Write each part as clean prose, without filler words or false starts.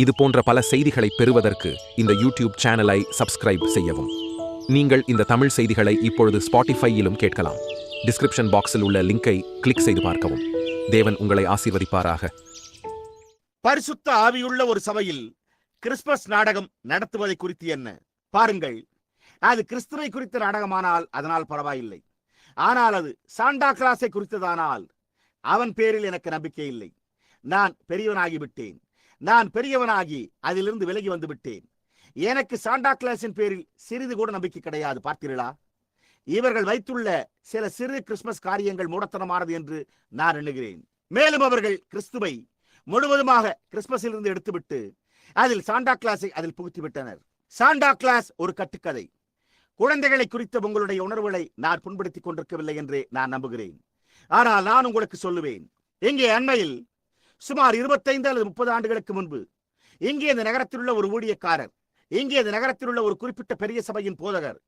இது போன்ற பல செய்திகளை பெறுவதற்கு இந்த யூடியூப் சேனலை சப்ஸ்கிரைப் செய்யவும். நீங்கள் இந்த தமிழ் செய்திகளை இப்பொழுது ஸ்பாட்டிஃபையிலும் கேட்கலாம். டிஸ்கிரிப்ஷன் பாக்ஸில் உள்ள லிங்கை கிளிக் செய்து பார்க்கவும். தேவன் உங்களை ஆசீர்வதிப்பாராக. பரிசுத்த ஆவியுள்ள ஒரு சபையில் கிறிஸ்துமஸ் நாடகம் நடத்துவதை குறித்து என்ன பாருங்கள். அது கிறிஸ்துவை குறித்த நாடகமானால் அதனால் பரவாயில்லை. ஆனால் அது சாண்டா கிளாஸை குறித்ததானால் அவன் பேரில் எனக்கு நம்பிக்கை இல்லை. நான் பெரியவனாகிவிட்டேன். நான் பெரியவனாகி அதிலிருந்து விலகி வந்து விட்டேன். எனக்கு சாண்டா கிளாஸின் பேரில் சிறிது கூட நம்பிக்கை கிடையாது. பார்த்தீர்களா, இவர்கள் வைத்துள்ள சில சிறு கிறிஸ்துமஸ் காரியங்கள் மூடத்தனமானது என்று நான் எண்ணுகிறேன். மேலும் அவர்கள் கிறிஸ்துவை முழுவதுமாக கிறிஸ்துமஸில் இருந்து எடுத்துவிட்டு அதில் சாண்டா கிளாஸை அதில் புகுத்திவிட்டனர். சாண்டா கிளாஸ் ஒரு கட்டுக்கதை. குழந்தைகளை குறித்த உங்களுடைய உணர்வுகளை நான் புண்படுத்திக் கொண்டிருக்கவில்லை என்று நான் நம்புகிறேன். ஆனால் நான் உங்களுக்கு சொல்லுவேன், இங்கே அண்மையில் சுமார் 25 அல்லது 30 ஆண்டுகளுக்கு முன்பு இங்கே இந்த நகரத்தில் உள்ள ஒரு ஊழியக்காரர், இங்கே இந்த நகரத்தில் உள்ள ஒரு குறிப்பிட்ட பெரிய சபையின் போதகர்,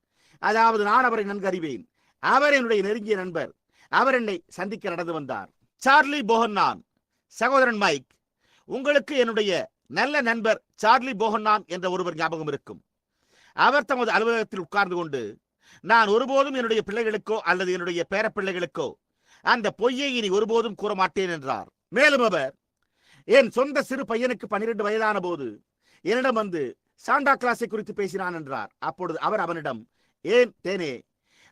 அதாவது நான் அவரை நன்கு அறிவேன், அவர் என்னுடைய நெருங்கிய நண்பர், அவர் என்னை சந்திக்க நடந்து வந்தார். சார்லி போஹன்னான். சகோதரன் மைக், உங்களுக்கு என்னுடைய நல்ல நண்பர் சார்லி போஹன்னான் என்ற ஒருவர் ஞாபகம் இருக்கும். அவர் தமது அலுவலகத்தில் உட்கார்ந்து கொண்டு, நான் ஒருபோதும் என்னுடைய பிள்ளைகளுக்கோ அல்லது என்னுடைய பேரப்பிள்ளைகளுக்கோ அந்த பொய்யை இனி ஒருபோதும் கூற மாட்டேன் என்றார். மேலும் அவர், என் சொந்த சிறு பையனுக்கு 12 வயதான போது என்னிடம் வந்து சாண்டா கிளாஸை குறித்து பேசினான் என்றார். அப்பொழுது அவர் அவனிடம், ஏன் தேனே,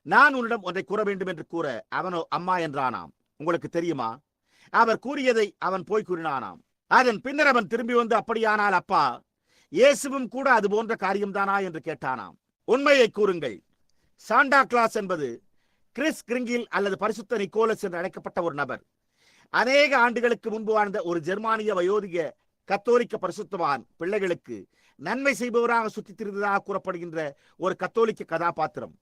நான் உன்னிடம் ஒன்றை கூற வேண்டும் என்று கூற அவனோ அம்மா என்றானாம். உங்களுக்கு தெரியுமா, அவர் கூறியதை அவன் போய் கூறினானாம். அதன் பின்னர் அவன் திரும்பி வந்து, அப்படியானால் அப்பா, இயேசுவும் கூட அது போன்ற காரியம்தானா என்று கேட்டானாம். உண்மையை கூறுங்கள், சாண்டா கிளாஸ் என்பது கிறிஸ் கிரிங்கில் அல்லது பரிசுத்த நிக்கோலஸ் என்று அழைக்கப்பட்ட ஒரு நபர். அநேக ஆண்டுகளுக்கு முன்பு வாழ்ந்த ஒரு ஜெர்மானிய வயோதிக கத்தோலிக்க பரிசுத்தவான் பிள்ளைகளுக்கு நன்மை செய்பவராக சுற்றித் திரிந்ததாக கூறப்படுகின்ற ஒரு கத்தோலிக்க கதாபாத்திரம்.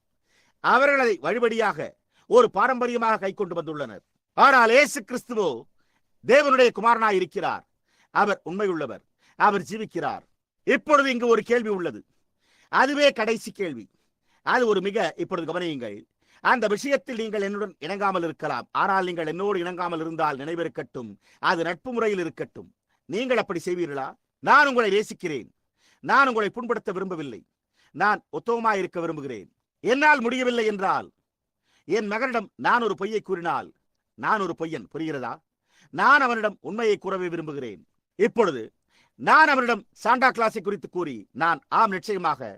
அவர்கள் அதை வழிபடியாக ஒரு பாரம்பரியமாக கை கொண்டு வந்துள்ளனர். ஆனால் இயேசு கிறிஸ்துவோ தேவனுடைய குமாரனாய் இருக்கிறார். அவர் உண்மையுள்ளவர், அவர் ஜீவிக்கிறார். இப்பொழுது இங்கு ஒரு கேள்வி உள்ளது. அதுவே கடைசி கேள்வி. அது ஒரு இப்பொழுது கவனியுங்கள். அந்த விஷயத்தில் நீங்கள் என்னுடன் இணங்காமல் இருக்கலாம். ஆனால் நீங்கள் என்னோடு இணங்காமல் இருந்தால் நினைவிருக்கட்டும், அது நட்பு முறையில் இருக்கட்டும். நீங்கள் அப்படி செய்வீர்களா? நான் உங்களை நேசிக்கிறேன். நான் உங்களை புண்படுத்த விரும்பவில்லை. நான் உத்தமமாய் இருக்க விரும்புகிறேன். என்னால் முடியவில்லை என்றால் என் மகனிடம் நான் ஒரு பொய்யை கூறினால் நான் ஒரு பொய்யன், புரிகிறதா? நான் அவனிடம் உண்மையை கூறவே விரும்புகிறேன். இப்பொழுது நான் அவனிடம் சாண்டா கிளாஸை குறித்து கூறி, நான் ஆம், நிச்சயமாக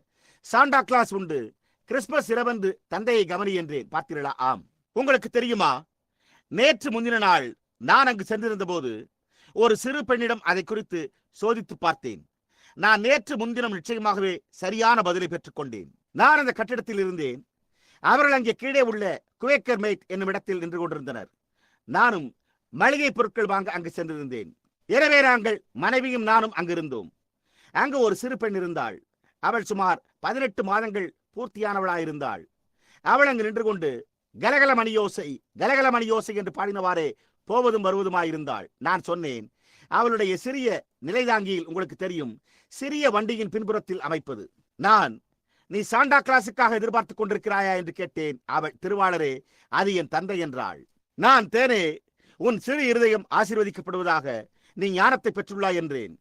சாண்டா கிளாஸ் உண்டு, கிறிஸ்துமஸ் இரவன்று தந்தையை கவனி என்றேன். பார்த்தீர்களா? ஆம். உங்களுக்கு தெரியுமா, நேற்று முந்தின நாள் நான் அங்கு சென்றிருந்த போது ஒரு சிறு பெண்ணிடம் அதை குறித்து சோதித்து பார்த்தேன். நான் நேற்று முன்தினம் நிச்சயமாகவே சரியான பதிலை பெற்றுக் கொண்டேன். நான் அந்த கட்டிடத்தில் இருந்தேன். அவர்கள் அங்கே கீழே உள்ள குவேக்கர் மேட் என்னும் இடத்தில் நின்று கொண்டிருந்தனர். நானும் மளிகை பொருட்கள் வாங்க அங்கு சென்றிருந்தேன். எனவே நாங்கள் மனைவியும் நானும் அங்கிருந்தோம். அங்கு ஒரு சிறு பெண் இருந்தாள். அவள் சுமார் 18 மாதங்கள் பூர்த்தியானவளாயிருந்தாள். அவள் அங்கு நின்று கொண்டு கலகல மணியோசை கலகல மணியோசை என்று பாடினவாறே போவதும் வருவதுமாயிருந்தாள். நான் சொன்னேன், அவளுடைய சிறிய நிலைதாங்கியில் உங்களுக்கு தெரியும், சிறிய வண்டியின் பின்புறத்தில் அமைப்பது. நான், நீ சாண்டா கிளாஸுக்காக எதிர்பார்த்துக் கொண்டிருக்கிறாயா என்று கேட்டேன். அவள், திருவாளரே, அது என் தந்தை என்றாள். நான், தேனே, உன் சிறு இருதயம் ஆசீர்வதிக்கப்படுவதாக, நீ ஞானத்தை பெற்றுள்ளாய் என்றேன்.